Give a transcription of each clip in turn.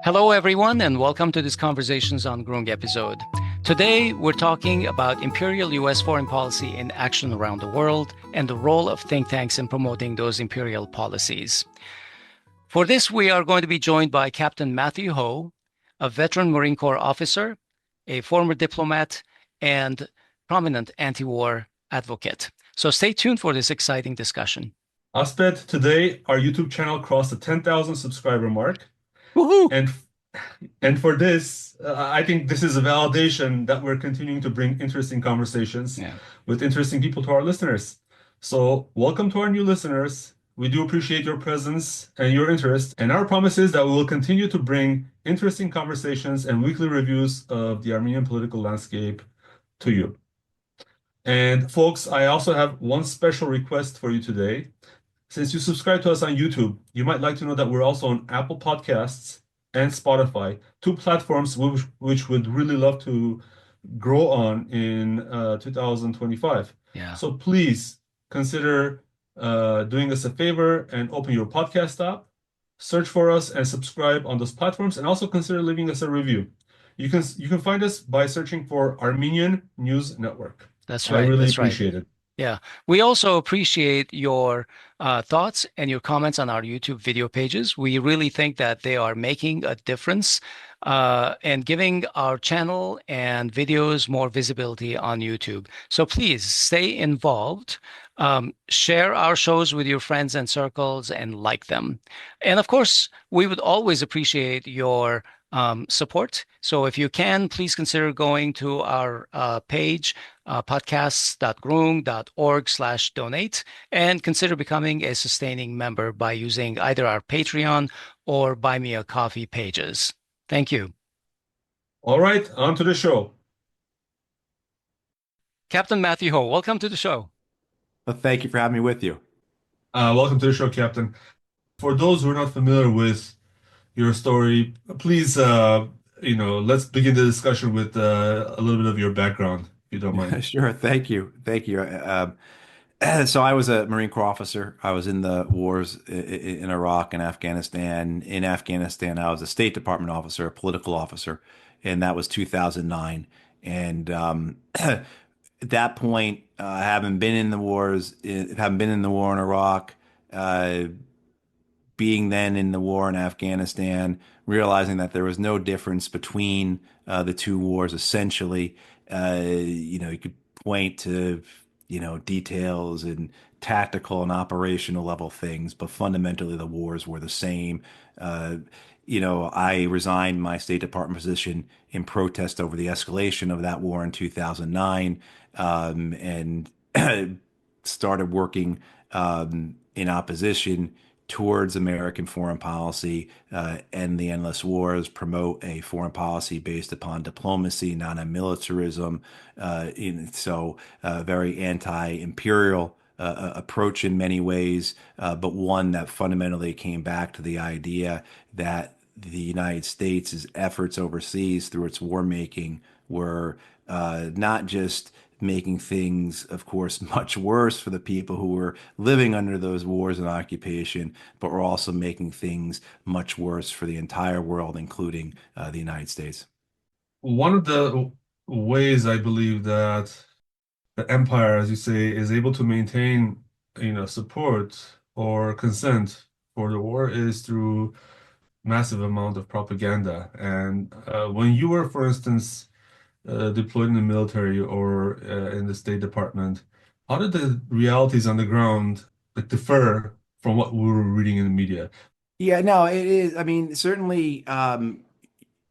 Hello, everyone, and welcome to this Conversations on Groong episode. Today, we're talking about Imperial U.S. foreign policy in action around the world and the role of think tanks in promoting those imperial policies. For this, we are going to be joined by Captain Matthew Ho, a veteran Marine Corps officer, a former diplomat, and prominent anti-war advocate. So stay tuned for this exciting discussion. Asbed, today our YouTube channel crossed the 10,000 subscriber mark. Woohoo! And and for this, I think this is a validation that we're continuing to bring interesting conversations Yeah. with interesting people to our listeners. So, welcome to our new listeners. We do appreciate your presence and your interest. And our promise is that we will continue to bring interesting conversations and weekly reviews of the Armenian political landscape to you. And folks, I also have one special request for you today. Since you subscribe to us on YouTube, you might like to know that we're also on Apple Podcasts and Spotify, two platforms which would really love to grow on in 2025. Yeah. So please consider doing us a favor and open your podcast app, search for us and subscribe on those platforms, and also consider leaving us a review. You can find us by searching for Armenian News Network. That's I right. really That's right. appreciate it. Yeah. We also appreciate your thoughts and your comments on our YouTube video pages. We really think that they are making a difference and giving our channel and videos more visibility on YouTube. So please stay involved. Share our shows with your friends and circles and like them. And of course, we would always appreciate your support. So if you can, please consider going to our page, podcasts.groong.org/donate, and consider becoming a sustaining member by using either our Patreon or Buy Me a Coffee pages. Thank you. All right, on to the show. Captain Matthew Ho, welcome to the show. Well, thank you for having me with you. Welcome to the show, Captain. For those who are not familiar with your story, please, let's begin the discussion with a little bit of your background, if you don't mind. Sure, thank you. Thank you. So I was a Marine Corps officer. I was in the wars in Iraq and Afghanistan. In Afghanistan, I was a State Department officer, a political officer, and that was 2009. And at that point, having been in the wars, having been in the war in Iraq, uh, being then in the war in Afghanistan, realizing that there was no difference between the two wars essentially. You could point to, details and tactical and operational level things, but fundamentally the wars were the same. Uh, I resigned my State Department position in protest over the escalation of that war in 2009, and started working in opposition towards American foreign policy, end the endless wars, promote a foreign policy based upon diplomacy, not on militarism. Very anti-imperial approach in many ways, but one that fundamentally came back to the idea that the United States' efforts overseas through its war making were not just making things, of course, much worse for the people who were living under those wars and occupation, but were also making things much worse for the entire world, including the United States. One of the ways I believe that the empire, as you say, is able to maintain, support or consent for the war is through massive amount of propaganda. And when you were, for instance, deployed in the military or in the State Department, how did the realities on the ground like differ from what we were reading in the media? Yeah, no, it is. I mean, certainly,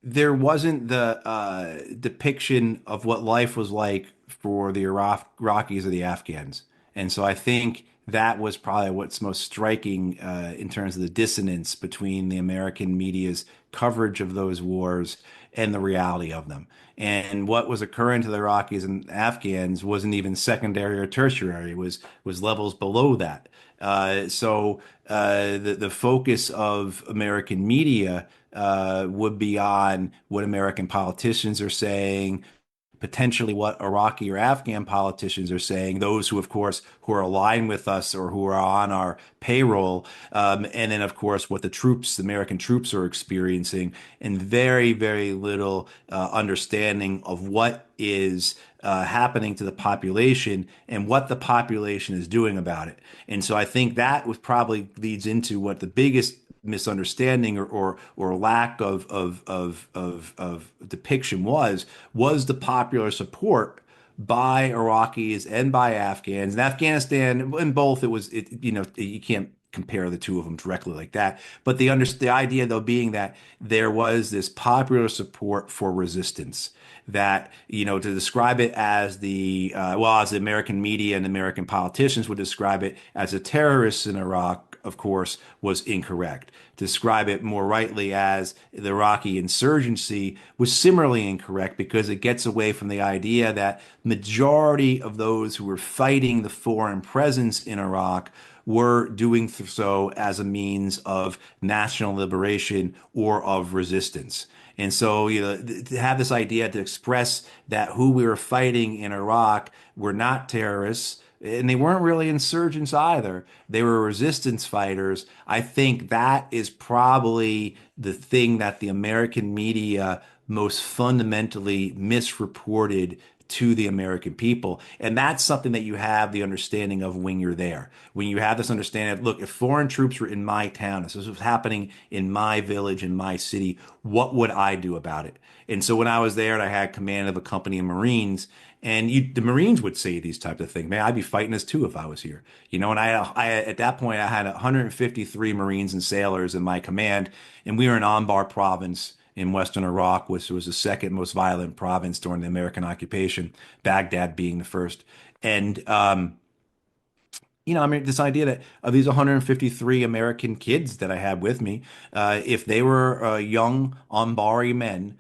there wasn't the depiction of what life was like for the Iraqis or the Afghans. And so I think that was probably what's most striking in terms of the dissonance between the American media's coverage of those wars and the reality of them. And what was occurring to the Iraqis and Afghans wasn't even secondary or tertiary, it was levels below that. The focus of American media would be on what American politicians are saying, potentially what Iraqi or Afghan politicians are saying, those who, of course, who are aligned with us or who are on our payroll, and then, of course, what the troops, the American troops, are experiencing, and very, very little understanding of what is happening to the population and what the population is doing about it. And so I think that was probably leads into what the biggest misunderstanding or lack of depiction was the popular support by Iraqis and by Afghans. In Afghanistan, in both, you can't compare the two of them directly like that. But the idea though being that there was this popular support for resistance. That, to describe it as as the American media and American politicians would describe it as the terrorists in Iraq, of course, was incorrect. Describe it more rightly as the Iraqi insurgency was similarly incorrect because it gets away from the idea that majority of those who were fighting the foreign presence in Iraq were doing so as a means of national liberation or of resistance. And so, to have this idea to express that who we were fighting in Iraq were not terrorists, and they weren't really insurgents either. They were resistance fighters. I think that is probably the thing that the American media most fundamentally misreported to the American people. And that's something that you have the understanding of when you're there. When you have this understanding of, look, if foreign troops were in my town, if this was happening in my village, in my city, what would I do about it? And so when I was there and I had command of a company of Marines, and the Marines would say these types of things. Man, I'd be fighting this too if I was here. And at that point I had 153 Marines and sailors in my command, and we were in Anbar province in Western Iraq, which was the second most violent province during the American occupation, Baghdad being the first. And this idea that of these 153 American kids that I had with me, if they were young Anbari men,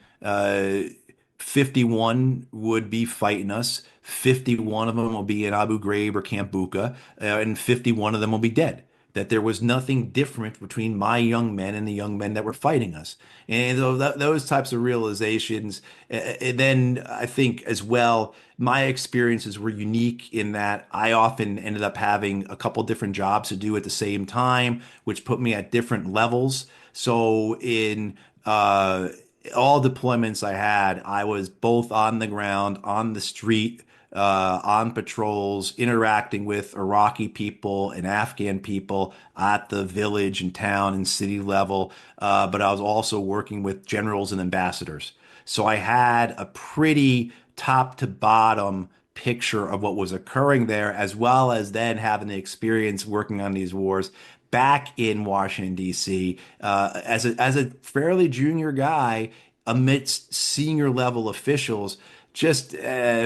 51 would be fighting us. 51 of them will be in Abu Ghraib or Camp Bucca, and 51 of them will be dead. That there was nothing different between my young men and the young men that were fighting us. And those types of realizations, and then I think as well, my experiences were unique in that I often ended up having a couple different jobs to do at the same time, which put me at different levels. So in all deployments I had, I was both on the ground, on the street, on patrols, interacting with Iraqi people and Afghan people at the village and town and city level. But I was also working with generals and ambassadors. So I had a pretty top to bottom picture of what was occurring there, as well as then having the experience working on these wars back in Washington, D.C., as a fairly junior guy amidst senior level officials. Just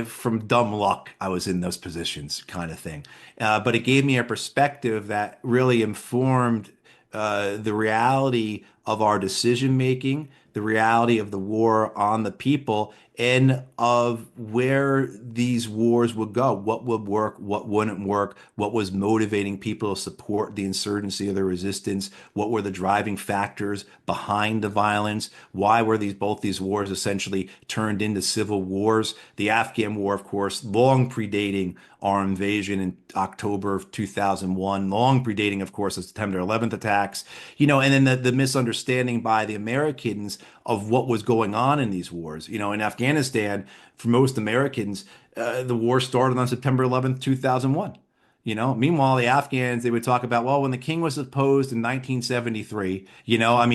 from dumb luck, I was in those positions, kind of thing. But it gave me a perspective that really informed the reality of our decision making, the reality of the war on the people, and of where these wars would go, what would work, what wouldn't work, what was motivating people to support the insurgency or the resistance, what were the driving factors behind the violence, why were both these wars essentially turned into civil wars. The Afghan war, of course, long predating our invasion in October of 2001, long predating, of course, the September 11th attacks, and then the misunderstanding by the Americans of what was going on in these wars. In Afghanistan, for most Americans, the war started on September 11th, 2001. Meanwhile, the Afghans, they would talk about, well, when the king was deposed in 1973,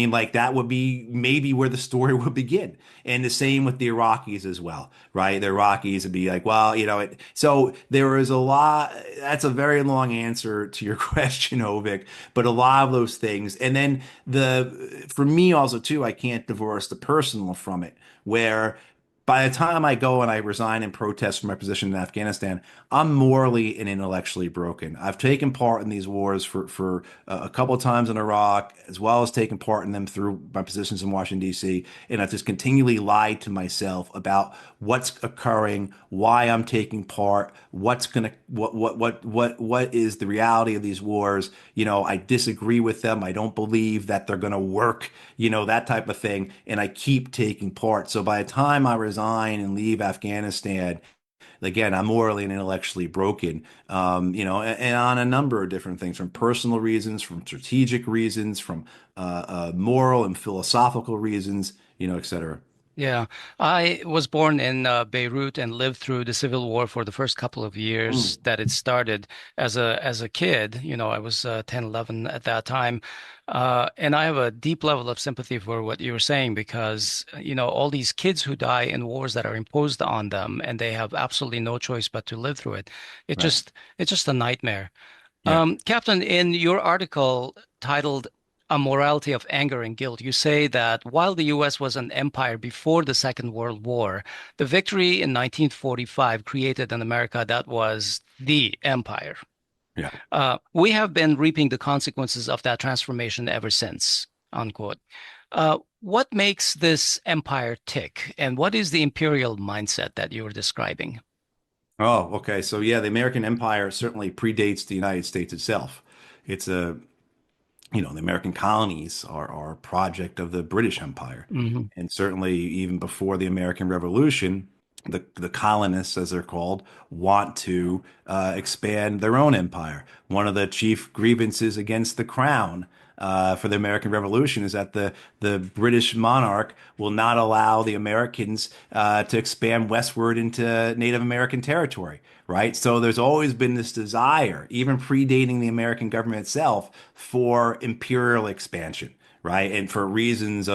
like that would be maybe where the story would begin. And the same with the Iraqis as well, right? The Iraqis would be like, well, so there is a lot, that's a very long answer to your question, Hovik, but a lot of those things. And then for me also too, I can't divorce the personal from it, where by the time I go and I resign and protest for my position in Afghanistan, I'm morally and intellectually broken. I've taken part in these wars for a couple of times in Iraq, as well as taken part in them through my positions in Washington, D.C. And I've just continually lied to myself about what's occurring, why I'm taking part, what is the reality of these wars. I disagree with them. I don't believe that they're going to work, that type of thing. And I keep taking part. So by the time I resign resign and leave Afghanistan, again, I'm morally and intellectually broken, and on a number of different things, from personal reasons, from strategic reasons, from moral and philosophical reasons, et cetera. Yeah, I was born in Beirut and lived through the civil war for the first couple of years Mm, that it started. As a kid, I was 10, 11 at that time. And I have a deep level of sympathy for what you were saying because, all these kids who die in wars that are imposed on them and they have absolutely no choice but to live through it. It right. just it's just a nightmare. Yeah. Captain, in your article titled A Morality of Anger and Guilt, you say that while the US was an empire before the Second World War, the victory in 1945 created an America that was the empire. Yeah. We have been reaping the consequences of that transformation ever since, unquote. What makes this empire tick, and what is the imperial mindset that you were describing? Oh, okay. So yeah, the American Empire certainly predates the United States itself. It's a the American colonies are a project of the British Empire. Hmm. And certainly even before the American Revolution, the colonists, as they're called, want to expand their own empire. One of the chief grievances against the crown for the American Revolution is that the British monarch will not allow the Americans to expand westward into Native American territory, right? So there's always been this desire, even predating the American government itself, for imperial expansion, right? And for reasons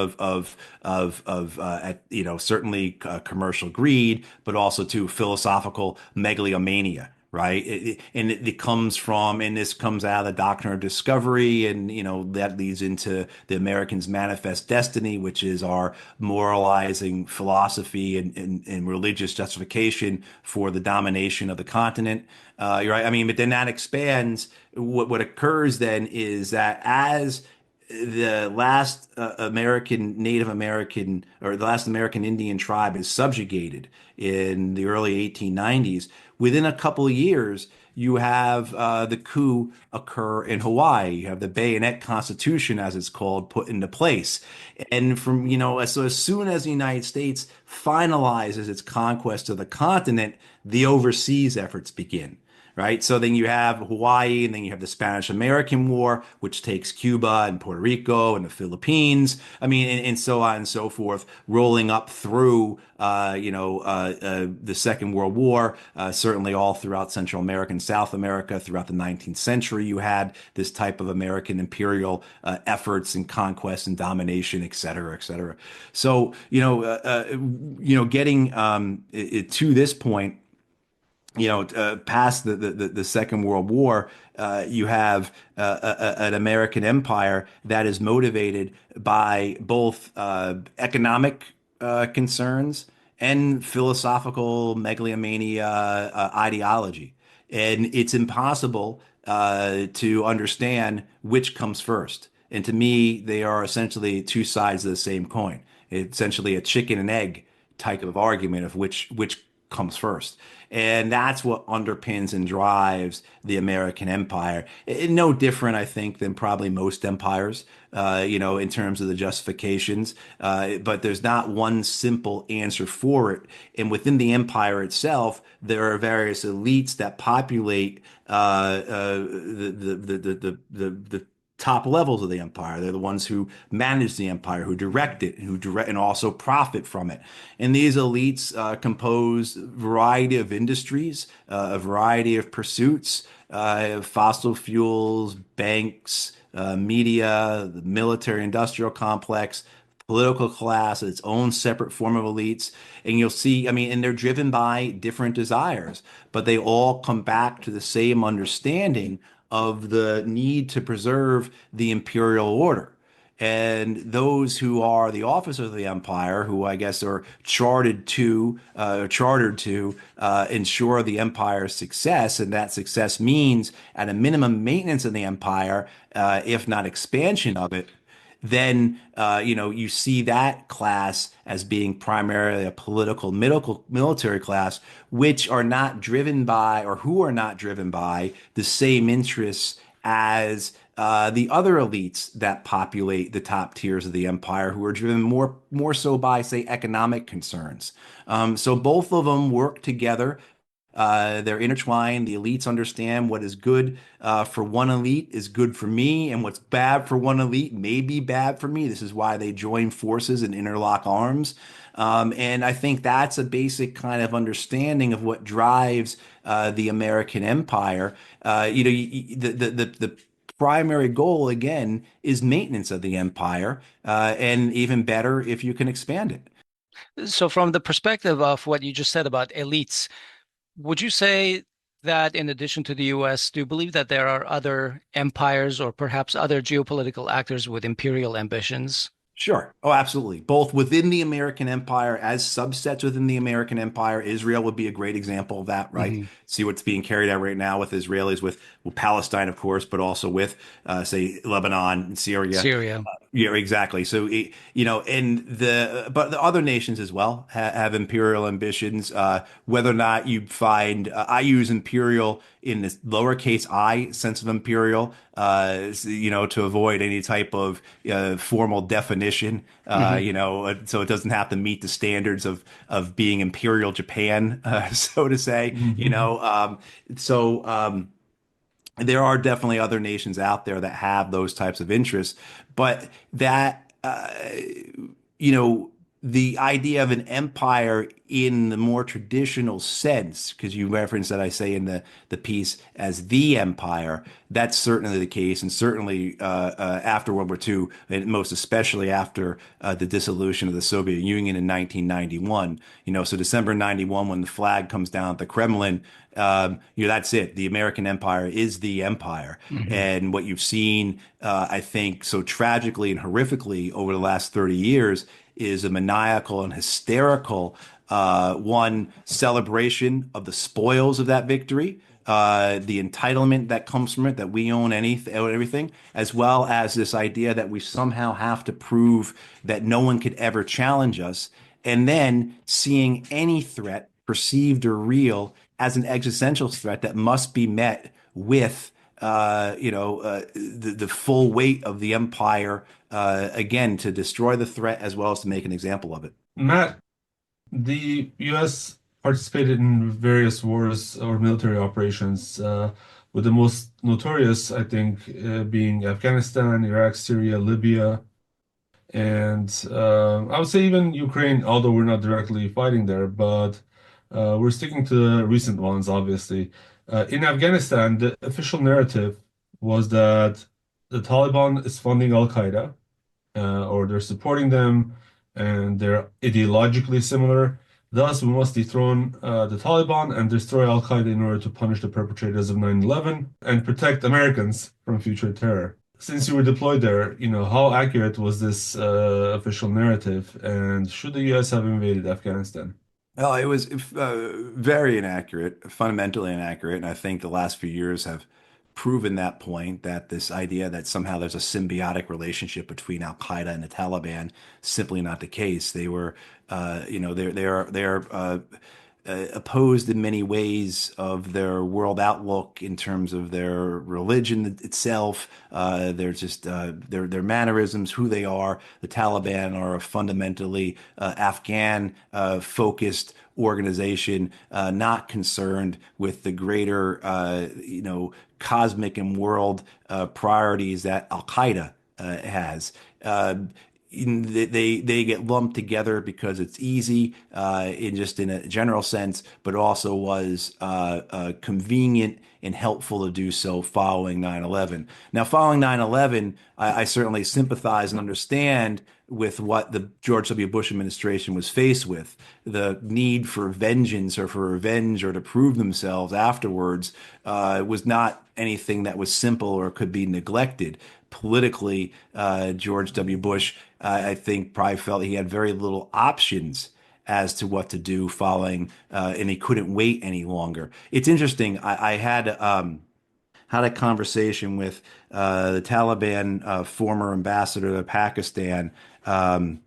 certainly commercial greed, but also to philosophical megalomania, right? And it comes from, and this comes out of the doctrine of discovery, and that leads into the Americans' manifest destiny, which is our moralizing philosophy and religious justification for the domination of the continent. You're right. I mean, but then that expands. What occurs then is that as the last Native American, or the last American Indian tribe is subjugated in the early 1890s, within a couple of years, you have the coup occur in Hawaii. You have the Bayonet Constitution, as it's called, put into place. And so as soon as the United States finalizes its conquest of the continent, the overseas efforts begin. Right. So then you have Hawaii, and then you have the Spanish American War, which takes Cuba and Puerto Rico and the Philippines. I mean, and so on and so forth, rolling up through, the Second World War, certainly all throughout Central America and South America. Throughout the 19th century, you had this type of American imperial efforts and conquest and domination, et cetera, et cetera. So, getting to this point, past the Second World War, you have an American empire that is motivated by both economic concerns and philosophical megalomania ideology. And it's impossible to understand which comes first. And to me, they are essentially two sides of the same coin. It's essentially a chicken and egg type of argument of which comes first. And that's what underpins and drives the American empire. No different, I think, than probably most empires, in terms of the justifications. But there's not one simple answer for it. And within the empire itself, there are various elites that populate the top levels of the empire. They're the ones who manage the empire, who direct it, and also profit from it. And these elites compose a variety of industries, a variety of pursuits, fossil fuels, banks, media, the military industrial complex, political class, its own separate form of elites. And you'll see, I mean, and they're driven by different desires, but they all come back to the same understanding of the need to preserve the imperial order. And those who are the officers of the empire, who I guess are chartered to ensure the empire's success, and that success means at a minimum maintenance of the empire, if not expansion of it, then you see that class as being primarily a political military class, which are not driven by, or who are not driven by, the same interests as the other elites that populate the top tiers of the empire, who are driven more so by, say, economic concerns. So both of them work together. They're intertwined. The elites understand what is good for one elite is good for me, and what's bad for one elite may be bad for me. This is why they join forces and interlock arms. And I think that's a basic kind of understanding of what drives the American empire. The primary goal, again, is maintenance of the empire, and even better if you can expand it. So, from the perspective of what you just said about elites, would you say that in addition to the US, do you believe that there are other empires or perhaps other geopolitical actors with imperial ambitions? Sure. Oh, absolutely. Both within the American empire as subsets within the American empire. Israel would be a great example of that, right? Hmm. See what's being carried out right now with Israelis, with Palestine, of course, but also with, say, Lebanon and Syria. Syria. Yeah, exactly. So, and but the other nations as well have imperial ambitions. Whether or not you find, I use imperial in this lowercase I sense of imperial, to avoid any type of formal definition, Hmm. so it doesn't have to meet the standards of being imperial Japan, so to say, Mhm. so. There are definitely other nations out there that have those types of interests, but that you know, the idea of an empire in the more traditional sense, because you referenced that I say in the piece as the empire, that's certainly the case, and certainly after World War II, and most especially after the dissolution of the Soviet Union in 1991. So December 91, when the flag comes down at the Kremlin, that's it. The American empire is the empire. Hmm. And what you've seen, I think, so tragically and horrifically over the last 30 years is a maniacal and hysterical one celebration of the spoils of that victory, the entitlement that comes from it, that we own everything, as well as this idea that we somehow have to prove that no one could ever challenge us, and then seeing any threat, perceived or real, as an existential threat that must be met with the full weight of the empire, again, to destroy the threat as well as to make an example of it. Matt, the US participated in various wars or military operations, with the most notorious, I think, being Afghanistan, Iraq, Syria, Libya, and I would say even Ukraine, although we're not directly fighting there, but we're sticking to the recent ones, obviously. In Afghanistan, the official narrative was that the Taliban is funding Al-Qaeda, or they're supporting them, and they're ideologically similar. Thus, we must dethrone the Taliban and destroy Al Qaeda in order to punish the perpetrators of 9/11 and protect Americans from future terror. Since you were deployed there, how accurate was this official narrative, and should the US have invaded Afghanistan? Well, it was very inaccurate, fundamentally inaccurate, and I think the last few years have proven that point, that this idea that somehow there's a symbiotic relationship between Al Qaeda and the Taliban, simply not the case. They were, they're opposed in many ways of their world outlook in terms of their religion itself. They're just their mannerisms, who they are. The Taliban are a fundamentally Afghan focused organization, not concerned with the greater, cosmic and world priorities that Al Qaeda has. They get lumped together because it's easy in a general sense, but also was convenient and helpful to do so following 9/11. Now, following 9/11, I certainly sympathize and understand with what the George W. Bush administration was faced with. The need for vengeance or for revenge or to prove themselves afterwards was not anything that was simple or could be neglected. Politically, George W. Bush, I think, probably felt he had very little options as to what to do following, and he couldn't wait any longer. It's interesting. I had a conversation with the Taliban former ambassador to Pakistan. Um,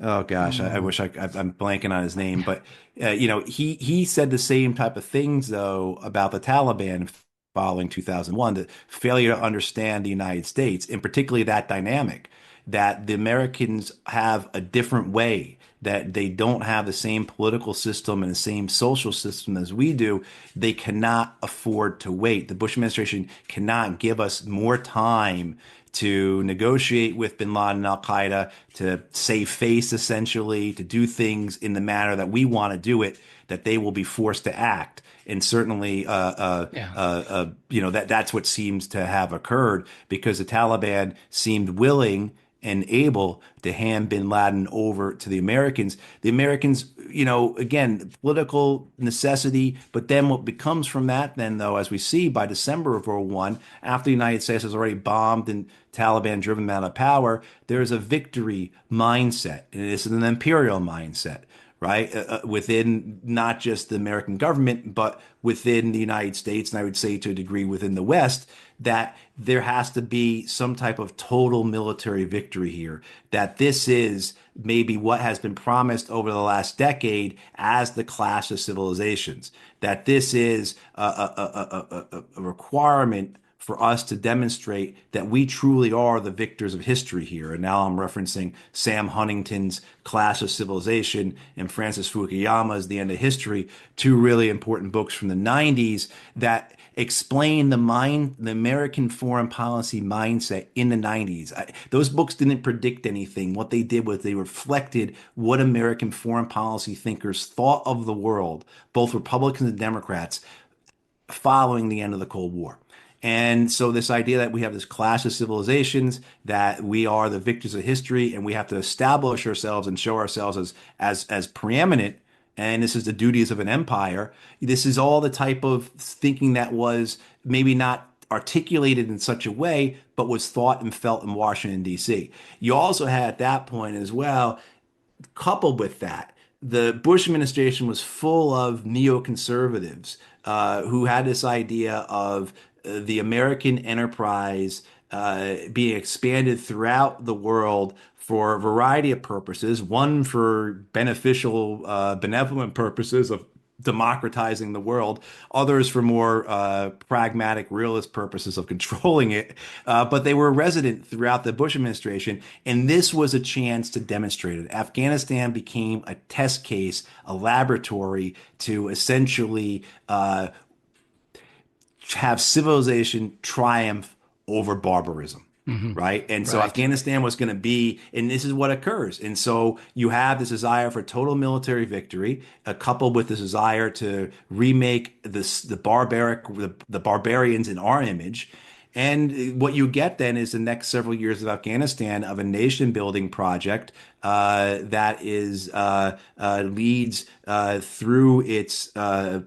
oh gosh, I Mm. wish I'm blanking on his name, but he said the same type of things though about the Taliban. following 2001, the failure to understand the United States, and particularly that dynamic, that the Americans have a different way, that they don't have the same political system and the same social system as we do. They cannot afford to wait. The Bush administration cannot give us more time to negotiate with bin Laden and Al Qaeda, to save face essentially, to do things in the manner that we want to do it, that they will be forced to act. And certainly, Yeah. that's what seems to have occurred because the Taliban seemed willing and able to hand bin Laden over to the Americans. The Americans, again, political necessity, but then what becomes from that, then, though, as we see by December of '01, after the United States has already bombed and Taliban driven them out of power, there's a victory mindset, and it's an imperial mindset, right? Within not just the American government, but within the United States, and I would say to a degree within the West, that there has to be some type of total military victory here. That this is maybe what has been promised over the last decade as the clash of civilizations. That this is a requirement for us to demonstrate that we truly are the victors of history here. And now I'm referencing Sam Huntington's Clash of Civilization and Francis Fukuyama's The End of History, two really important books from the 90s that explain the American foreign policy mindset in the 90s. Those books didn't predict anything. What they did was they reflected what American foreign policy thinkers thought of the world, both Republicans and Democrats, following the end of the Cold War. And so this idea that we have this clash of civilizations, that we are the victors of history, and we have to establish ourselves and show ourselves as preeminent, and this is the duties of an empire. This is all the type of thinking that was maybe not articulated in such a way, but was thought and felt in Washington, D.C. You also had at that point as well, coupled with that, the Bush administration was full of neoconservatives who had this idea of the American enterprise being expanded throughout the world for a variety of purposes. One for beneficial, benevolent purposes of democratizing the world, others for more pragmatic, realist purposes of controlling it. But they were resident throughout the Bush administration, and this was a chance to demonstrate it. Afghanistan became a test case, a laboratory to essentially have civilization triumph over barbarism. Hmm. Right. And so Right. Afghanistan was going to be, and this is what occurs. And so you have this desire for total military victory, coupled with this desire to remake the barbarians in our image. And what you get then is the next several years of Afghanistan of a nation building project that leads through its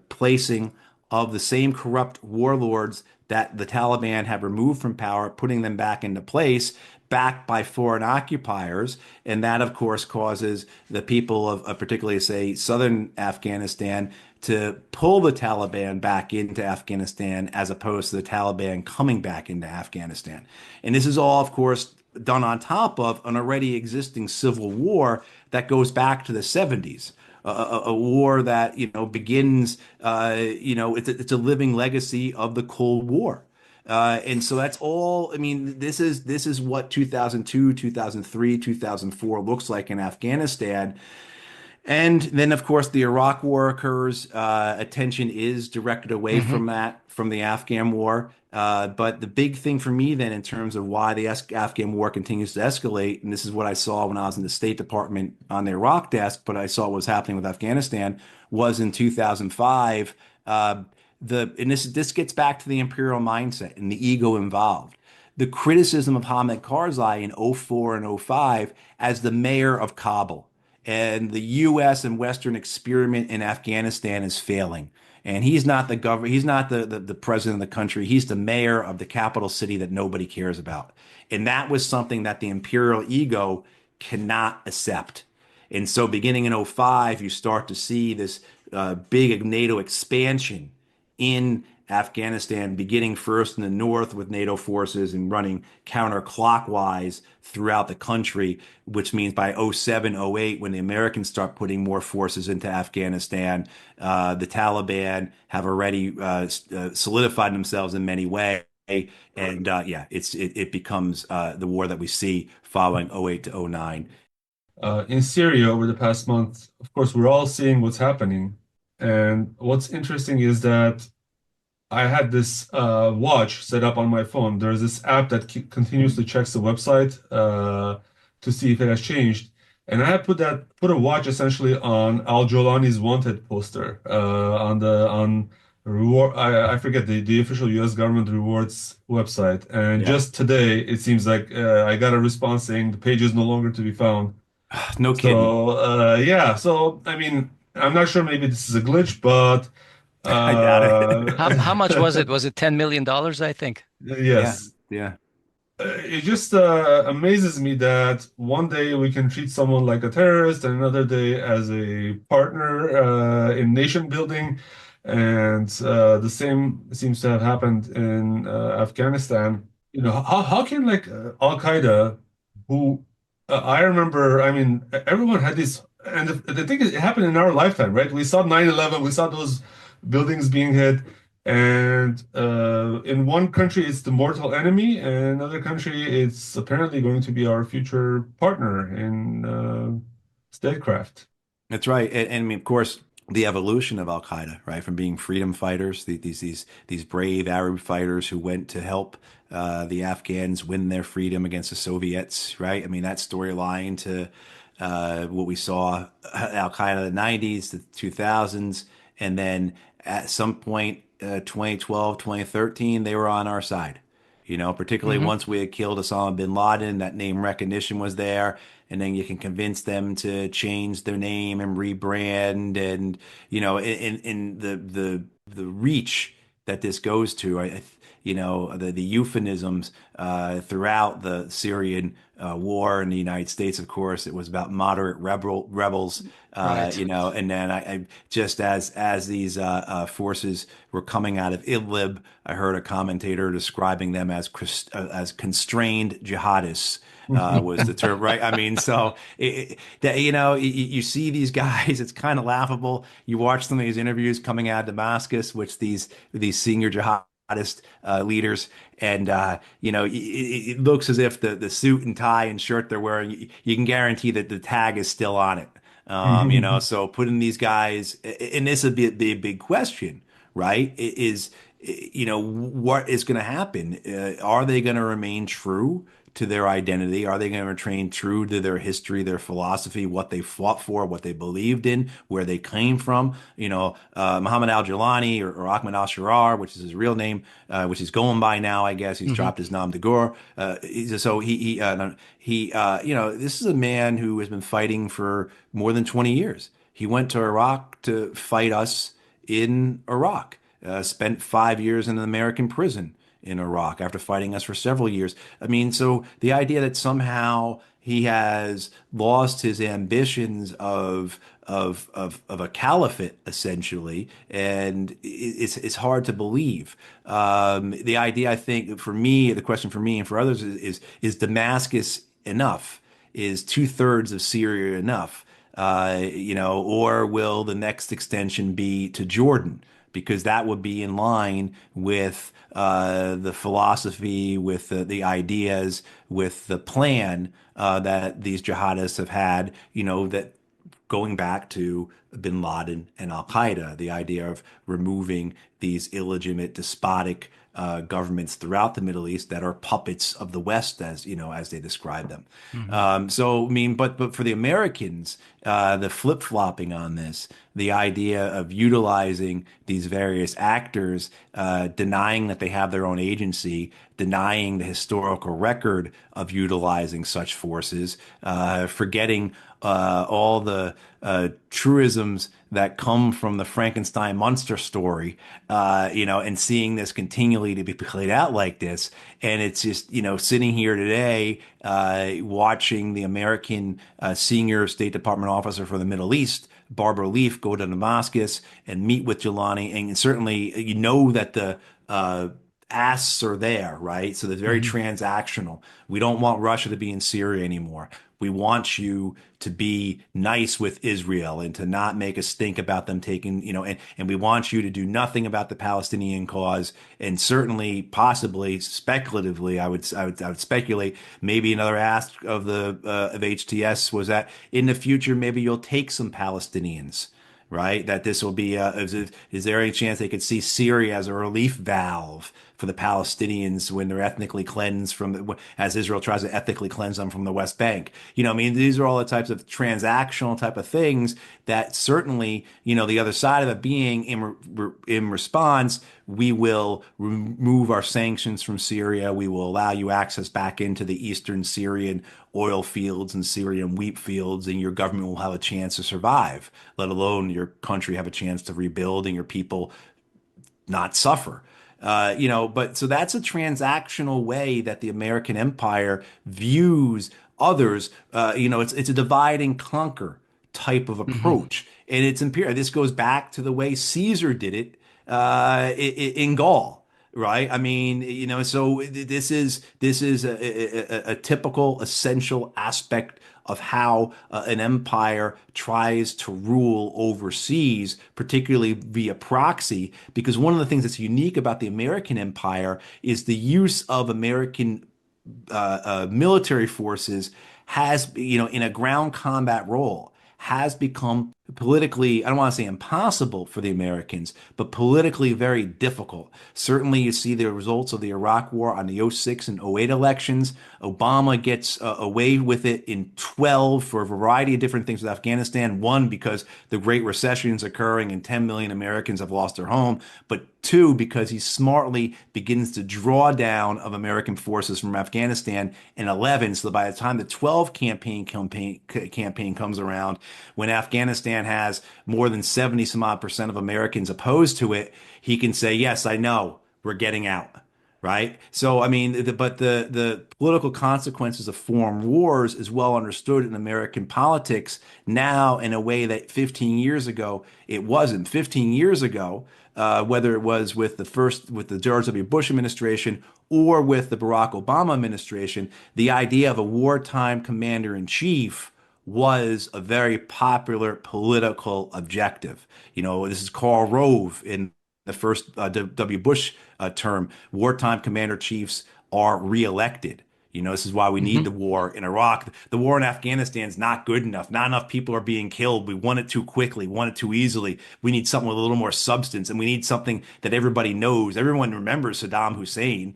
placing of the same corrupt warlords that the Taliban have removed from power, putting them back into place, backed by foreign occupiers. And that, of course, causes the people of particularly, say, southern Afghanistan to pull the Taliban back into Afghanistan as opposed to the Taliban coming back into Afghanistan. And this is all, of course, done on top of an already existing civil war that goes back to the 70s. A war that begins it's a living legacy of the Cold War. And so that's all. I mean, this is what 2002, 2003, 2004 looks like in Afghanistan. And then, of course, the Iraq War occurs. Attention is directed away Hmm. from that, from the Afghan War. But the big thing for me then, in terms of why the Afghan War continues to escalate, and this is what I saw when I was in the State Department on the Iraq desk, but I saw what was happening with Afghanistan, was in 2005. And this gets back to the imperial mindset and the ego involved. The criticism of Hamid Karzai in '04 and '05 as the mayor of Kabul, and the U.S. and Western experiment in Afghanistan is failing. And he's not the governor, he's not the president of the country. He's the mayor of the capital city that nobody cares about. And that was something that the imperial ego cannot accept. And so beginning in '05, you start to see this big NATO expansion in Afghanistan, beginning first in the north with NATO forces and running counterclockwise throughout the country, which means by '07, '08, when the Americans start putting more forces into Afghanistan, the Taliban have already solidified themselves in many ways. And yeah, it becomes the war that we see following '08 to '09. In Syria over the past month, of course, we're all seeing what's happening. And what's interesting is that I had this watch set up on my phone. There's this app that continuously checks the website to see if it has changed. And I had put a watch essentially on Al Jolani's wanted poster on reward. I forget the official U.S. government rewards website. And Yeah. just today, it seems like I got a response saying the page is no longer to be found. No kidding. So yeah, so I mean, I'm not sure. Maybe this is a glitch, but I doubt How much was uh, it? Was it $10 million, I think? Yeah, yes. yeah. It just amazes me that one day we can treat someone like a terrorist and another day as a partner in nation building. And the same seems to have happened in Afghanistan. You know, how can like Al-Qaeda, who I remember, I mean, everyone had these, and the thing is, it happened in our lifetime, right? We saw 9/11, we saw those buildings being hit. And in one country, it's the mortal enemy, and in another country, it's apparently going to be our future partner in statecraft. That's right. And I mean, of course, the evolution of Al Qaeda, right, from being freedom fighters, these brave Arab fighters who went to help the Afghans win their freedom against the Soviets, right? I mean, that storyline to what we saw Al Qaeda in the '90s, the 2000s, and then at some point, 2012, 2013, they were on our side. Particularly Hmm. once we had killed Osama bin Laden, that name recognition was there, and then you can convince them to change their name and rebrand, and in the reach that this goes to, the euphemisms throughout the Syrian war in the United States. Of course, it was about moderate rebels, Right. and then I just as these forces were coming out of Idlib, I heard a commentator describing them as constrained jihadists. Was the term, right? I mean, so that you see these guys, it's kind of laughable. You watch some of these interviews coming out of Damascus, which these senior jihadist leaders, and it looks as if the suit and tie and shirt they're wearing, you can guarantee that the tag is still on it. So putting these guys, and this would be a big question, right? What is going to happen? Are they going to remain true to their identity? Are they going to remain true to their history, their philosophy, what they fought for, what they believed in, where they came from? Muhammad al-Jilani or Ahmad al-Sharar, which is his real name, which he's going by now, I guess. He's Hmm. dropped his nom de guerre. So this is a man who has been fighting for more than 20 years. He went to Iraq to fight us in Iraq. Spent 5 years in an American prison in Iraq after fighting us for several years. I mean, so the idea that somehow he has lost his ambitions of a caliphate essentially, and it's hard to believe. The idea, I think, for me, the question for me and for others is Damascus enough? Is two-thirds of Syria enough? Or will the next extension be to Jordan? Because that would be in line with the philosophy, with the ideas, with the plan that these jihadists have had, that going back to bin Laden and Al Qaeda, the idea of removing these illegitimate, despotic governments throughout the Middle East that are puppets of the West, as they describe them. Hmm. So I mean, but for the Americans, the flip-flopping on this, the idea of utilizing these various actors, denying that they have their own agency, denying the historical record of utilizing such forces, forgetting all the truisms that come from the Frankenstein monster story, and seeing this continually to be played out like this. And it's just, sitting here today, watching the American senior State Department officer for the Middle East Barbara Leaf go to Damascus and meet with Jelani, and certainly you know that the asks are there, right? So they're very Hmm. transactional. We don't want Russia to be in Syria anymore. We want you to be nice with Israel and to not make us think about them taking, and we want you to do nothing about the Palestinian cause. And certainly, possibly, speculatively, I would speculate maybe another ask of the of HTS was that in the future maybe you'll take some Palestinians, right? That this will be, is there any chance they could see Syria as a relief valve for the Palestinians when they're ethnically cleansed as Israel tries to ethnically cleanse them from the West Bank? I mean, these are all the types of transactional type of things that certainly, the other side of it being in response, we will remove our sanctions from Syria. We will allow you access back into the eastern Syrian oil fields and Syrian wheat fields, and your government will have a chance to survive, let alone your country have a chance to rebuild and your people not suffer. But so that's a transactional way that the American empire views others. It's a divide and conquer type of Hmm. approach, and it's imperial. This goes back to the way Caesar did it in Gaul, right? I mean, so this is a typical essential aspect of how an empire tries to rule overseas, particularly via proxy, because one of the things that's unique about the American empire is the use of American military forces has, in a ground combat role, has become politically, I don't want to say impossible for the Americans, but politically very difficult. Certainly, you see the results of the Iraq War on the '06 and '08 elections. Obama gets away with it in 12 for a variety of different things with Afghanistan. One, because the Great Recession is occurring and 10 million Americans have lost their home. But two, because he smartly begins to draw down of American forces from Afghanistan in 11. So by the time the 12 campaign comes around, when Afghanistan has more than 70 some odd percent of Americans opposed to it, he can say, yes, I know, we're getting out. Right. So, I mean, but the political consequences of foreign wars is well understood in American politics now in a way that 15 years ago it wasn't. 15 years ago, whether it was with the George W. Bush administration or with the Barack Obama administration, the idea of a wartime commander in chief was a very popular political objective. This is Karl Rove in the first W. Bush term. Wartime commander chiefs are reelected. This is why we need Hmm. the war in Iraq. The war in Afghanistan is not good enough. Not enough people are being killed. We want it too quickly, want it too easily. We need something with a little more substance, and we need something that everybody knows. Everyone remembers Saddam Hussein,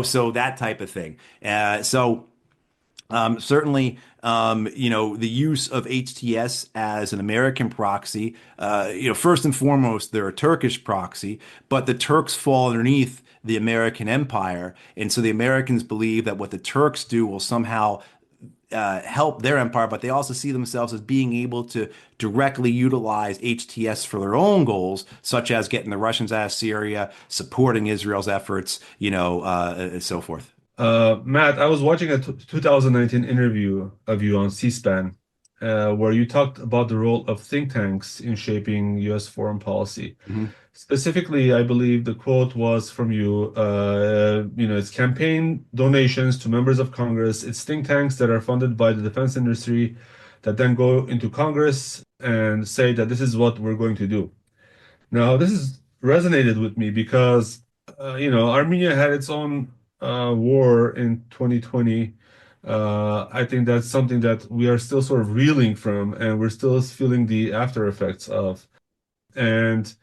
so that type of thing. Certainly, the use of HTS as an American proxy, first and foremost, they're a Turkish proxy, but the Turks fall underneath the American empire. And so the Americans believe that what the Turks do will somehow help their empire, but they also see themselves as being able to directly utilize HTS for their own goals, such as getting the Russians out of Syria, supporting Israel's efforts, and so forth. Matt, I was watching a 2019 interview of you on C-SPAN, where you talked about the role of think tanks in shaping U.S. foreign policy. Mhm. Specifically, I believe the quote was from you, it's campaign donations to members of Congress, it's think tanks that are funded by the defense industry that then go into Congress and say that this is what we're going to do. Now, this has resonated with me because, Armenia had its own war in 2020. I think that's something that we are still sort of reeling from, and we're still feeling the after effects of. And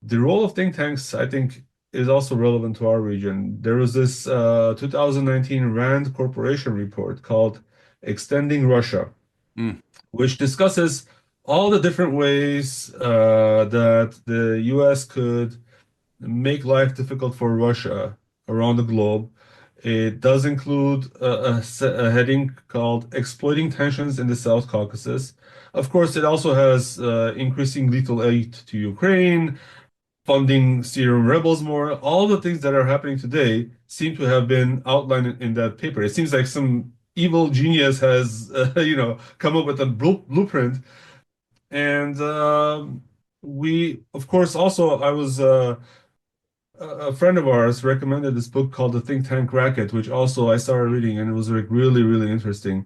the role of think tanks, I think, is also relevant to our region. There was this 2019 RAND Corporation report called Extending Russia, Mm. which discusses all the different ways that the US could make life difficult for Russia around the globe. It does include a heading called Exploiting Tensions in the South Caucasus. Of course, it also has increasing lethal aid to Ukraine, funding Syrian rebels more. All the things that are happening today seem to have been outlined in that paper. It seems like some evil genius has, come up with a blueprint, And we, of course, also I was a friend of ours recommended this book called The Think Tank Racket, which also I started reading, and it was like really, really interesting.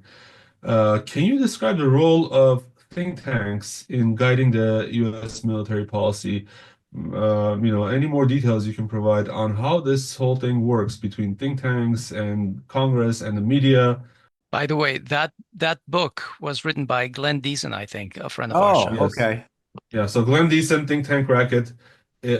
Can you describe the role of think tanks in guiding the U.S. military policy? Any more details you can provide on how this whole thing works between think tanks and Congress and the media? By the way, that book was written by Glenn Deason, I think, a friend of our Oh, show. Yes. okay. Yeah, so Glenn Deason, Think Tank Racket.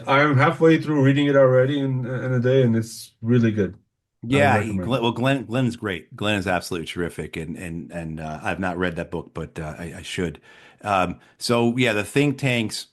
I'm halfway through reading it already in a day, and it's really good. I would Yeah, recommend. Glenn's great. Glenn is absolutely terrific, and I've not read that book, but I should. So yeah, the think tanks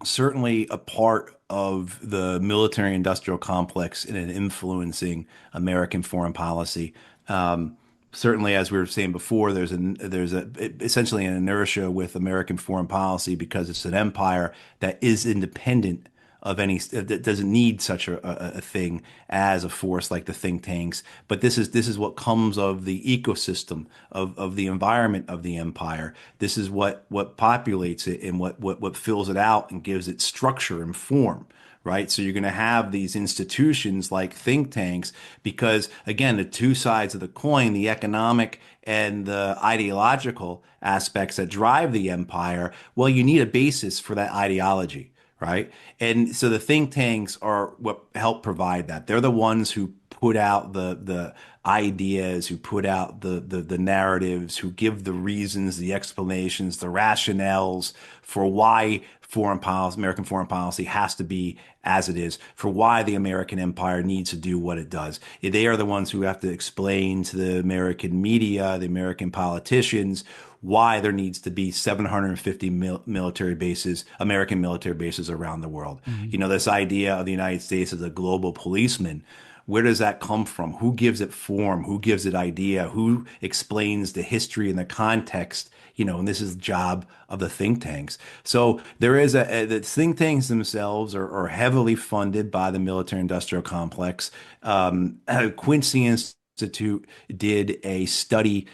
certainly a part of the military industrial complex in influencing American foreign policy. Um, Certainly, as we were saying before, there's essentially an inertia with American foreign policy because it's an empire that is independent of any that doesn't need such a thing as a force like the think tanks. But this is what comes of the ecosystem of the environment of the empire. This is what populates it and what fills it out and gives it structure and form. Right. So you're going to have these institutions like think tanks because, again, the two sides of the coin, the economic and the ideological aspects that drive the empire, well, you need a basis for that ideology. Right. And so the think tanks are what help provide that. They're the ones who put out the ideas, who put out the narratives, who give the reasons, the explanations, the rationales for why foreign policy, American foreign policy has to be as it is, for why the American empire needs to do what it does. They are the ones who have to explain to the American media, the American politicians, why there needs to be 750 military bases, American military bases around the world. Mhm. You know, this idea of the United States as a global policeman, where does that come from? Who gives it form? Who gives it idea? Who explains the history and the context? You know, and this is the job of the think tanks. So there is the think tanks themselves are heavily funded by the military industrial complex. Quincy Institute did a study.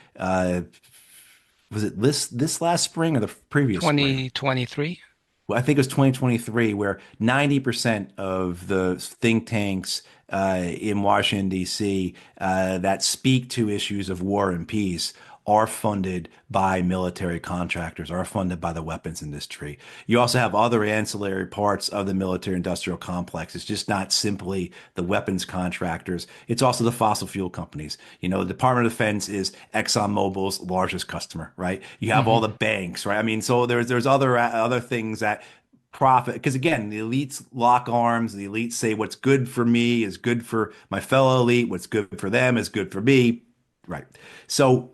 Was it this last spring or the previous spring? 2023. Well, I think it was 2023, where 90% of the think tanks in Washington, D.C., that speak to issues of war and peace are funded by military contractors, are funded by the weapons industry. You also have other ancillary parts of the military industrial complex. It's just not simply the weapons contractors, it's also the fossil fuel companies. You know, the Department of Defense is ExxonMobil's largest customer, right? You have all Hmm. the banks, right? I mean, so there's other things that profit because again the elites lock arms, the elites say what's good for me is good for my fellow elite, what's good for them is good for me, right? So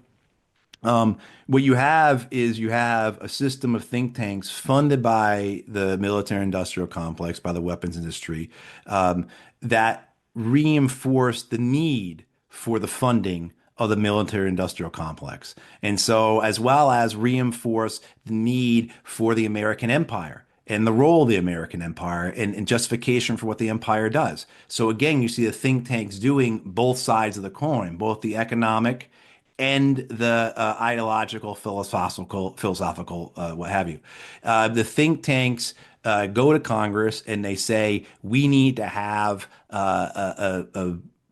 what you have is you have a system of think tanks funded by the military industrial complex, by the weapons industry, that reinforce the need for the funding of the military industrial complex. And so, as well as reinforce the need for the American empire and the role of the American empire and justification for what the empire does. So, again, you see the think tanks doing both sides of the coin, both the economic and the ideological, philosophical, what have you. The think tanks go to Congress and they say we need to have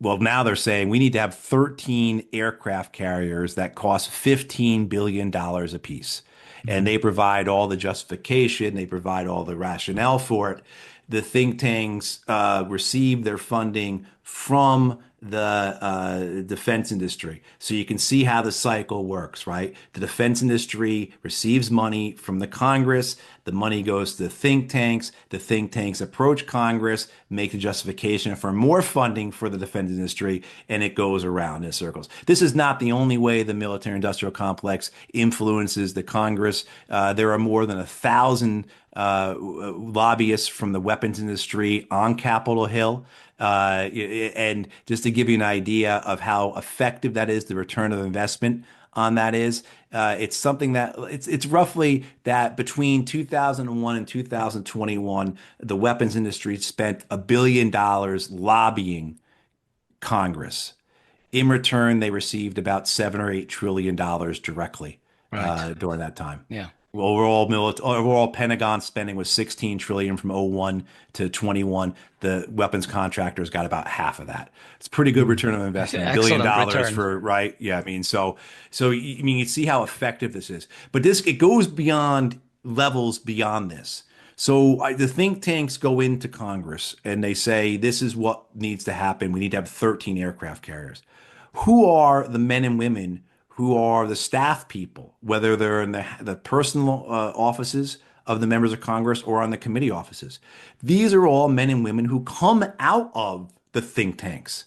well, now they're saying we need to have 13 aircraft carriers that cost $15 billion apiece. And they provide all the justification, they provide all the rationale for it. The think tanks receive their funding from the defense industry. So you can see how the cycle works, right? The defense industry receives money from the Congress. The money goes to the think tanks. The think tanks approach Congress, make the justification for more funding for the defense industry, and it goes around in circles. This is not the only way the military industrial complex influences the Congress. There are more than 1,000 lobbyists from the weapons industry on Capitol Hill. And just to give you an idea of how effective that is, the return of investment on that is, it's something that it's roughly that between 2001 and 2021, the weapons industry spent $1 billion lobbying Congress. In return, they received about $7 or $8 trillion directly Right. during that time. Yeah. Overall Pentagon spending was 16 trillion from '01 to 21. The weapons contractors got about half of that. It's pretty good Mm. return on investment. Billion Excellent dollars return. for, right? Yeah, I mean, I mean, you see how effective this is. But it goes beyond levels beyond this. The think tanks go into Congress and they say this is what needs to happen. We need to have 13 aircraft carriers. Who are the men and women who are the staff people, whether they're in the personal offices of the members of Congress or on the committee offices? These are all men and women who come out of the think tanks.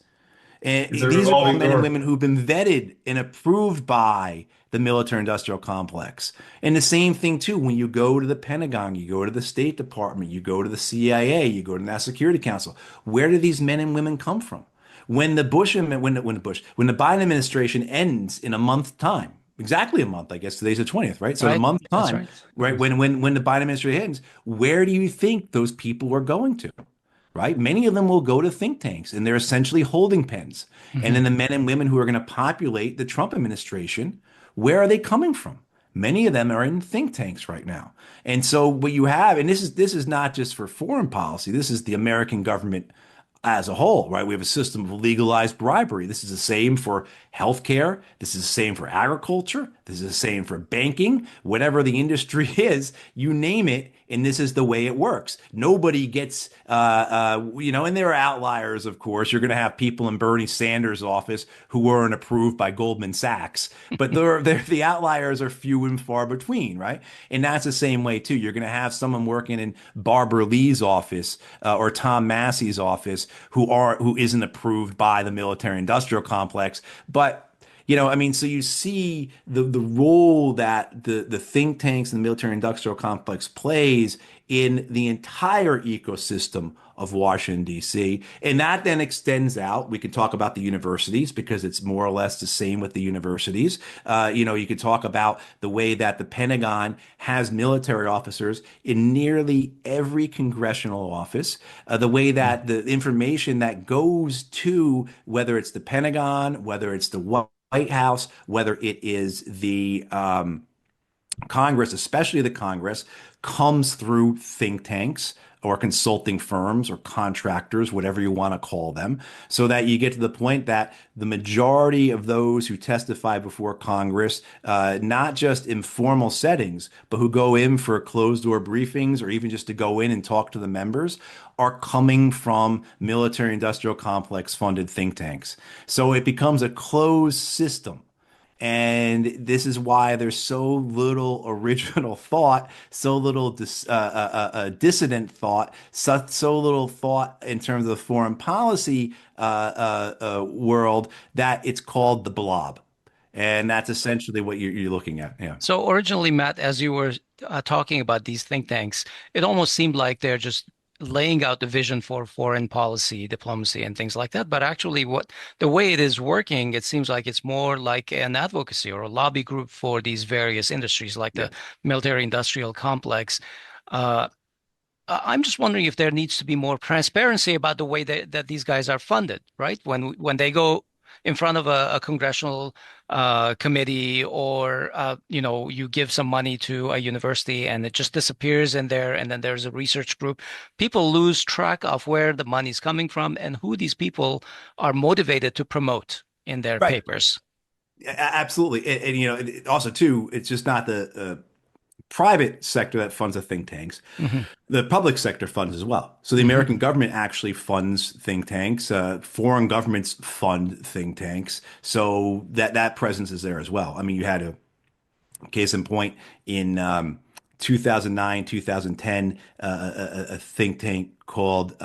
And It's a these are all revolving men and door. women who've been vetted and approved by the military industrial complex. And the same thing, too, when you go to the Pentagon, you go to the State Department, you go to the CIA, you go to the National Security Council. Where do these men and women come from? When the Biden administration ends in a month time, exactly a month, I guess today's the 20th, right? So in a Right? month That's time, right. right, Yes. when the Biden administration ends, where do you think those people are going to? Right? Many of them will go to think tanks and they're essentially holding pens. And Mhm. then the men and women who are going to populate the Trump administration, where are they coming from? Many of them are in think tanks right now. And so what you have, and this is not just for foreign policy, this is the American government as a whole, right? We have a system of legalized bribery. This is the same for healthcare. This is the same for agriculture. This is the same for banking. Whatever the industry is, you name it, and this is the way it works. Nobody gets, and there are outliers, of course. You're going to have people in Bernie Sanders' office who weren't approved by Goldman Sachs, but the outliers are few and far between, right? And that's the same way too. You're going to have someone working in Barbara Lee's office or Tom Massey's office who isn't approved by the military industrial complex. But I mean, so you see the role that the think tanks and the military industrial complex plays in the entire ecosystem of Washington, D.C. And that then extends out. We can talk about the universities because it's more or less the same with the universities. You could talk about the way that the Pentagon has military officers in nearly every congressional office, the way Mm. that the information that goes to whether it's the Pentagon, whether it's the White House, whether it is the Congress, especially the Congress, comes through think tanks or consulting firms or contractors, whatever you want to call them, so that you get to the point that the majority of those who testify before Congress, not just in formal settings, but who go in for closed door briefings or even just to go in and talk to the members, are coming from military industrial complex funded think tanks. So it becomes a closed system. And this is why there's so little original thought, so little dissident thought, so little thought in terms of the foreign policy world that it's called the blob. And that's essentially what you're looking at. Yeah. So originally, Matt, as you were talking about these think tanks, it almost seemed like they're just laying out the vision for foreign policy, diplomacy, and things like that. But actually, what the way it is working, it seems like it's more like an advocacy or a lobby group for these various industries, like Yeah. the military industrial complex. Uh, I'm just wondering if there needs to be more transparency about the way that these guys are funded, right? When they go in front of a congressional committee or you give some money to a university and it just disappears in there, and then there's a research group. People lose track of where the money's coming from and who these people are motivated to promote in their Right. papers. Absolutely. Also too, it's just not the private sector that funds the think tanks. Hmm. The public sector funds as well. So the Hmm. American government actually funds think tanks. Foreign governments fund think tanks. So that presence is there as well. I mean, you had a case in point in 2009, 2010, a think tank called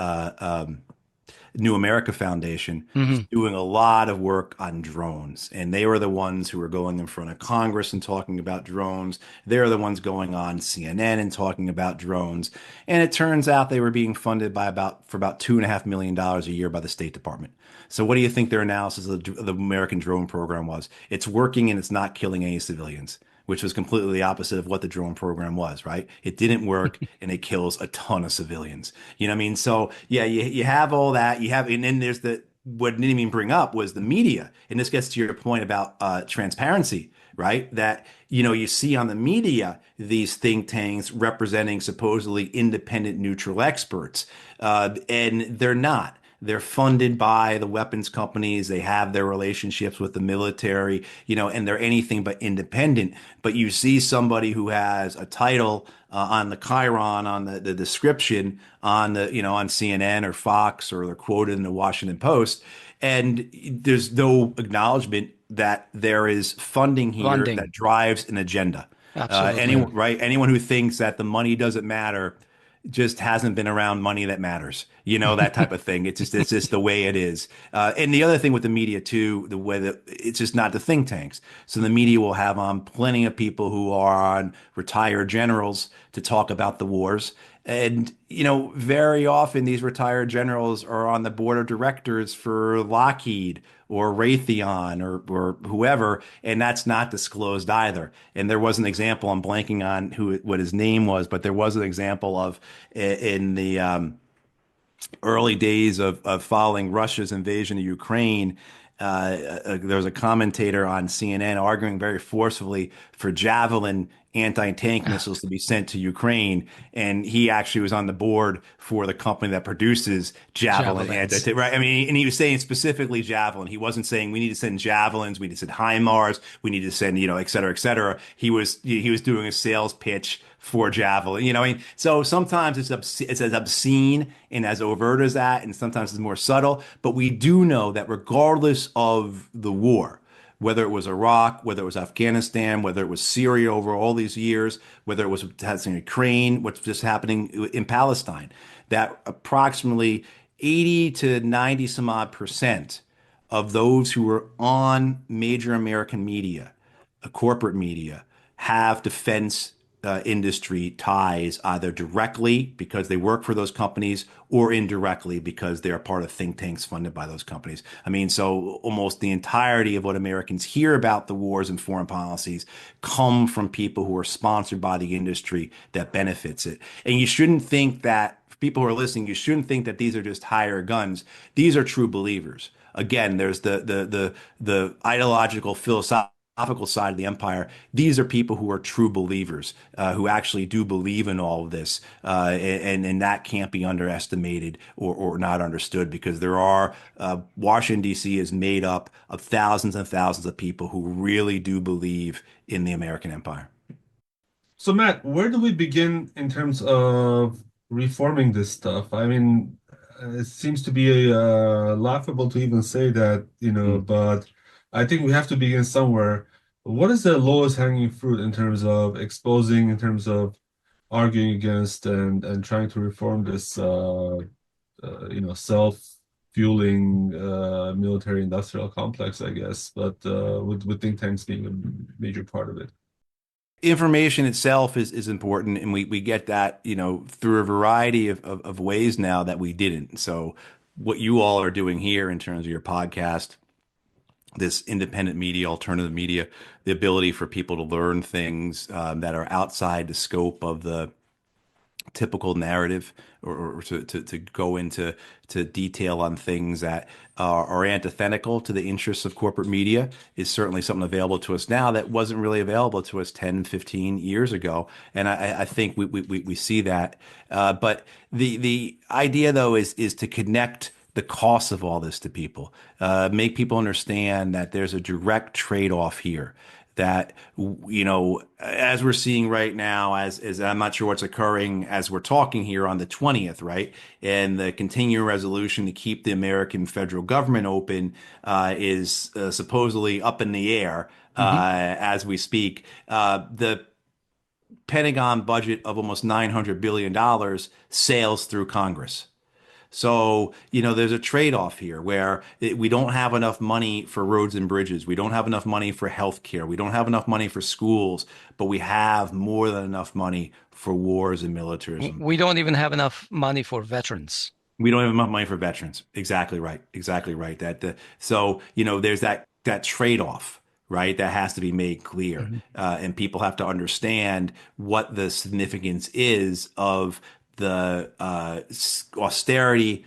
New America Foundation was Hmm. doing a lot of work on drones, and they were the ones who were going in front of Congress and talking about drones. They're the ones going on CNN and talking about drones. And it turns out they were being funded for about $2.5 million a year by the State Department. So what do you think their analysis of the American drone program was? It's working and it's not killing any civilians, which was completely the opposite of what the drone program was, right? It didn't work and it kills a ton of civilians. You know what I mean? So yeah, you have all that. And then there's what didn't even bring up was the media. And this gets to your point about transparency, right? That, you see on the media these think tanks representing supposedly independent, neutral experts, and they're not. They're funded by the weapons companies. They have their relationships with the military, and they're anything but independent. But you see somebody who has a title on the Chiron, on the description, on on CNN or Fox, or they're quoted in the Washington Post, and there's no acknowledgement that there is funding here that Funding. drives an agenda. Absolutely. Anyone, right? Anyone who thinks that the money doesn't matter just hasn't been around money that matters, that type of thing. It's just the way it is. And the other thing with the media too, the way that it's just not the think tanks. So the media will have on plenty of people who are on retired generals to talk about the wars. And, very often these retired generals are on the board of directors for Lockheed or Raytheon or whoever, and that's not disclosed either. And there was an example, I'm blanking on what his name was, but there was an example of in the early days of following Russia's invasion of Ukraine. There was a commentator on CNN arguing very forcefully for Javelin anti-tank missiles to be sent to Ukraine, and he actually was on the board for the company that produces Javelin Javelins. anti-tank. Right? I mean, and he was saying specifically Javelin. He wasn't saying we need to send Javelins, we need to send HIMARS, we need to send, et cetera, et cetera. He was doing a sales pitch for Javelin. I mean, so sometimes it's as obscene and as overt as that, and sometimes it's more subtle. But we do know that regardless of the war, whether it was Iraq, whether it was Afghanistan, whether it was Syria over all these years, whether it was in Ukraine, what's just happening in Palestine, that approximately 80 to 90 some odd percent of those who were on major American media, corporate media, have defense industry ties either directly because they work for those companies or indirectly because they're part of think tanks funded by those companies. I mean, so almost the entirety of what Americans hear about the wars and foreign policies come from people who are sponsored by the industry that benefits it. And you shouldn't think that, for people who are listening, you shouldn't think that these are just hired guns. These are true believers. Again, there's the ideological philosophical side of the empire. These are people who are true believers, who actually do believe in all of this, and that can't be underestimated or not understood, because there are Washington D.C. is made up of thousands and thousands of people who really do believe in the American empire. So, Matt, where do we begin in terms of reforming this stuff? I mean, it seems to be laughable to even say that, Mm. but I think we have to begin somewhere. What is the lowest hanging fruit in terms of exposing, in terms of arguing against and trying to reform this, self-fueling military industrial complex, I guess, but with think tanks being a major part of it. Information itself is important, and we get that through a variety of ways now that we didn't. So what you all are doing here in terms of your podcast, this independent media, alternative media, the ability for people to learn things that are outside the scope of the typical narrative, or to go into detail on things that are antithetical to the interests of corporate media, is certainly something available to us now that wasn't really available to us 10, 15 years ago. And I think we see that. But the idea, though, is to connect the cost of all this to people, make people understand that there's a direct trade-off here, that as we're seeing right now, as I'm not sure what's occurring as we're talking here on the 20th, right? And the continuing resolution to keep the American federal government open is supposedly up in the air Hmm. as we speak. The Pentagon budget of almost $900 billion sails through Congress. So, there's a trade-off here where we don't have enough money for roads and bridges. We don't have enough money for healthcare. We don't have enough money for schools, but we have more than enough money for wars and militarism. We don't even have enough money for veterans. We don't have enough money for veterans. Exactly right. Exactly right. There's that trade-off, right? That has to be made clear, Mhm. and people have to understand what the significance is of the austerity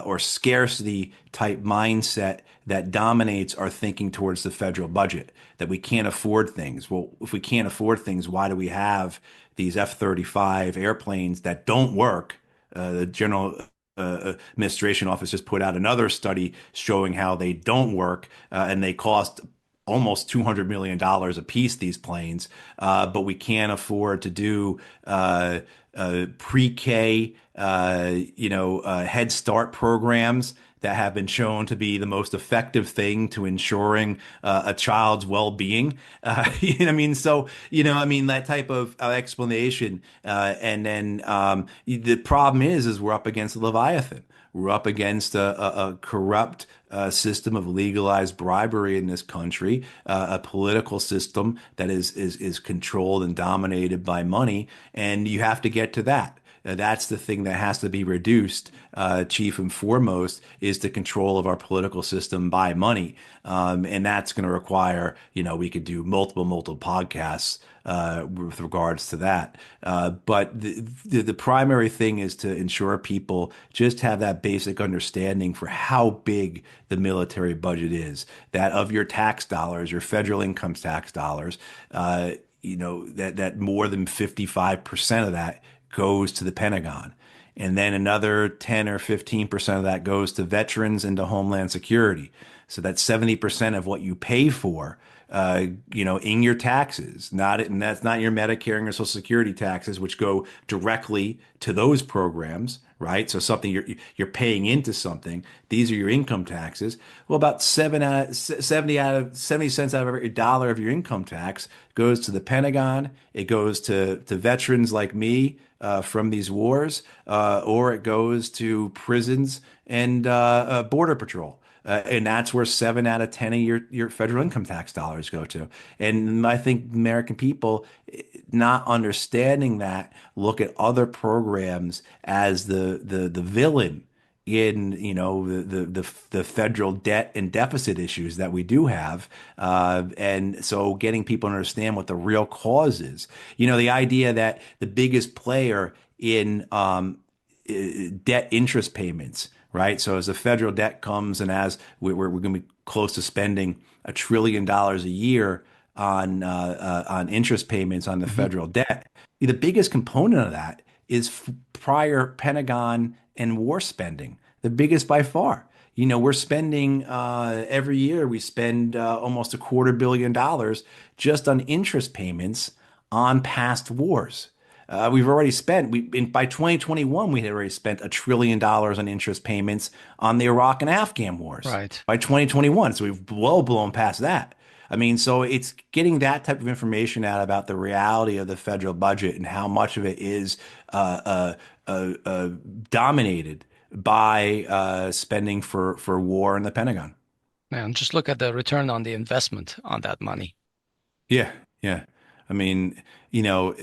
or scarcity type mindset that dominates our thinking towards the federal budget, that we can't afford things. Well, if we can't afford things, why do we have these F-35 airplanes that don't work? The General Administration Office just put out another study showing how they don't work, and they cost almost $200 million a piece, these planes, but we can't afford to do pre-K, Head Start programs that have been shown to be the most effective thing to ensuring a child's well-being. You know what I mean? So, that type of explanation. And then the problem is we're up against Leviathan. We're up against a corrupt system of legalized bribery in this country, a political system that is controlled and dominated by money, and you have to get to that. That's the thing that has to be reduced, chief and foremost, is the control of our political system by money. And that's going to require, we could do multiple podcasts with regards to that. But the primary thing is to ensure people just have that basic understanding for how big the military budget is, that of your tax dollars, your federal income tax dollars, that more than 55% of that goes to the Pentagon. And then another 10 or 15% of that goes to veterans and to Homeland Security. So that's 70% of what you pay for, in your taxes. And that's not your Medicare and your Social Security taxes, which go directly to those programs, right? So something you're paying into something. These are your income taxes. Well, about 70 cents out of every dollar of your income tax goes to the Pentagon. It goes to veterans like me from these wars, or it goes to prisons and Border Patrol. And that's where 7 out of 10 of your federal income tax dollars go to. And I think American people, not understanding that, look at other programs as the villain in the federal debt and deficit issues that we do have, and so getting people to understand what the real cause is. The idea that the biggest player in debt interest payments, right? So as the federal debt comes, and as we're going to be close to spending $1 trillion a year on interest payments on the Hmm. federal debt, the biggest component of that is prior Pentagon and war spending, the biggest by far. We're spending every year, we spend almost $250 million just on interest payments on past wars. We've already spent, by 2021, we had already spent $1 trillion on interest payments on the Iraq and Afghan wars Right. by 2021. So we've well blown past that. I mean, so it's getting that type of information out about the reality of the federal budget and how much of it is dominated by spending for war in the Pentagon. Man, just look at the return on the investment on that money. Yeah, yeah. I mean, you know,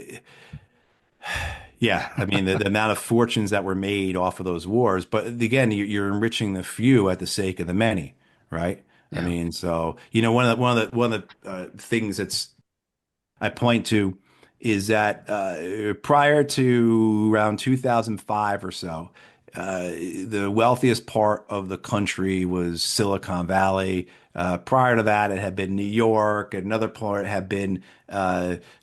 yeah. I mean, the amount of fortunes that were made off of those wars. But again, you're enriching the few at the sake of the many, right? I Yeah. mean, so one of the things that's I point to is that prior to around 2005 or so, the wealthiest part of the country was Silicon Valley. Prior to that, it had been New York. Another part had been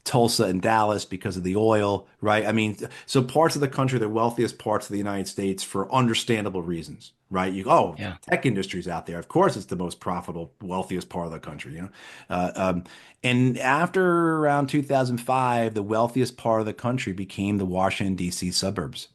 Tulsa and Dallas because of the oil, right? I mean, so parts of the country, the wealthiest parts of the United States, for understandable reasons, right? The Yeah. tech industry's out there. Of course, it's the most profitable, wealthiest part of the country, you know? Uh, um, and after around 2005, the wealthiest part of the country became the Washington, D.C. suburbs.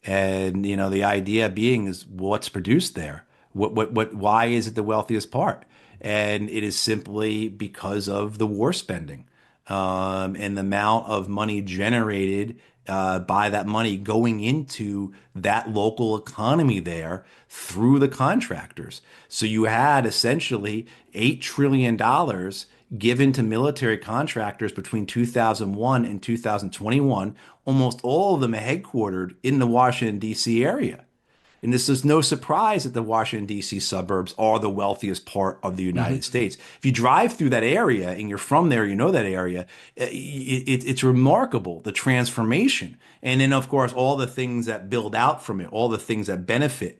And the idea being is what's produced there. Why is it the wealthiest part? And it is simply because of the war spending, and the amount of money generated by that money going into that local economy there through the contractors. So you had essentially $8 trillion given to military contractors between 2001 and 2021. Almost all of them are headquartered in the Washington, D.C. area. And this is no surprise that the Washington, D.C. suburbs are the wealthiest part of the Hmm. United States. If you drive through that area and you're from there, you know that area, it's remarkable, the transformation. And then, of course, all the things that build out from it, all the things that benefit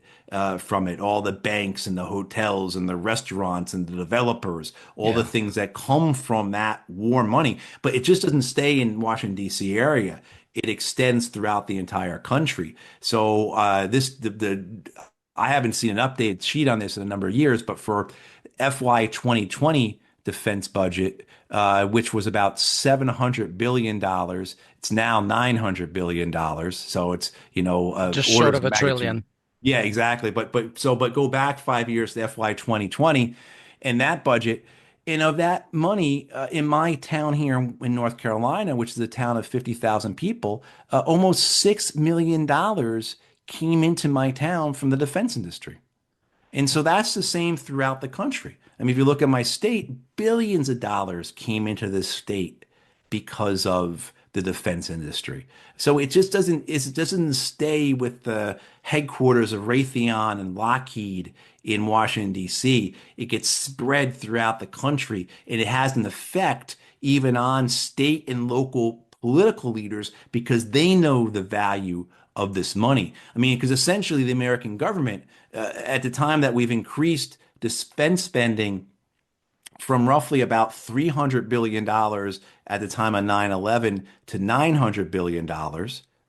from it, all the banks and the hotels and the restaurants and the developers, all the Yeah. things that come from that war money. But it just doesn't stay in Washington, D.C. area. It extends throughout the entire country. So I haven't seen an updated sheet on this in a number of years, but for FY 2020 defense budget, which was about $700 billion, it's now $900 billion. So it's, Just short orders of of a magnitude. trillion. Yeah, exactly. But go back 5 years to FY 2020 and that budget, and of that money in my town here in North Carolina, which is a town of 50,000 people, almost $6 million came into my town from the defense industry. And so that's the same throughout the country. I mean, if you look at my state, billions of dollars came into this state because of the defense industry. So it doesn't stay with the headquarters of Raytheon and Lockheed in Washington, D.C. It gets spread throughout the country, and it has an effect even on state and local political leaders because they know the value of this money. I mean, because essentially the American government, at the time that we've increased defense spending from roughly about $300 billion at the time of 9/11 to $900 billion,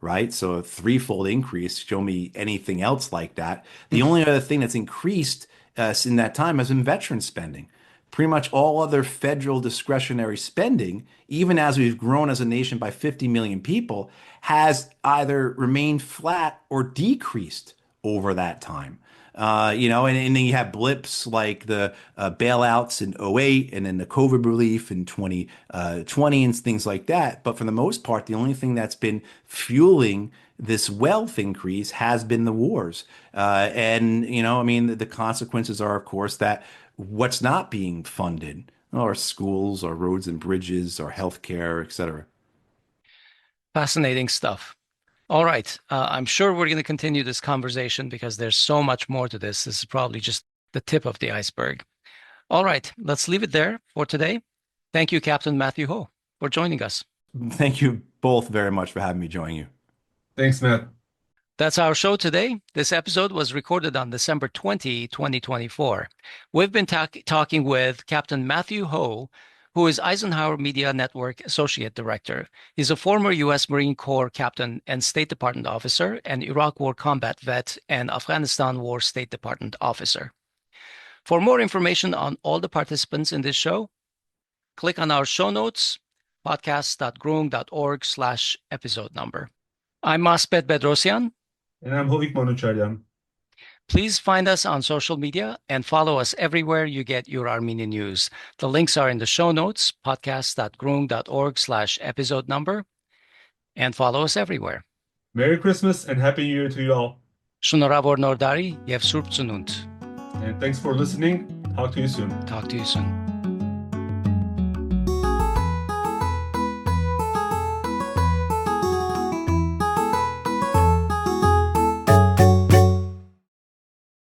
right? So a threefold increase. Show me anything else like that. The only other thing that's increased in that time has been veteran spending. Pretty much all other federal discretionary spending, even as we've grown as a nation by 50 million people, has either remained flat or decreased over that time. And then you have blips like the bailouts in '08 and then the COVID relief in 2020 and things like that. But for the most part, the only thing that's been fueling this wealth increase has been the wars. I mean, the consequences are, of course, that what's not being funded are schools or roads and bridges or healthcare, et cetera. Fascinating stuff. All right. I'm sure we're going to continue this conversation because there's so much more to this. This is probably just the tip of the iceberg. All right. Let's leave it there for today. Thank you, Captain Matthew Ho, for joining us. Thank you both very much for having me join you. Thanks, Matt. That's our show today. This episode was recorded on December 20, 2024. We've been talking with Captain Matthew Ho, who is Eisenhower Media Network Associate Director. He's a former U.S. Marine Corps captain and State Department officer, and Iraq War combat vet and Afghanistan War State Department officer. For more information on all the participants in this show, click on our show notes, podcast.groong.org/episode number. I'm Asbed Bedrossian. And I'm Hovik Manucharyan. Please find us on social media and follow us everywhere you get your Armenian news. The links are in the show notes, podcast.groong.org/episode number, and follow us everywhere. Merry Christmas and Happy New Year to you all. Շնորհավոր նոր տարի եւ Սուրբ Ծնունդ. And thanks for listening. Talk to you soon. Talk to you soon.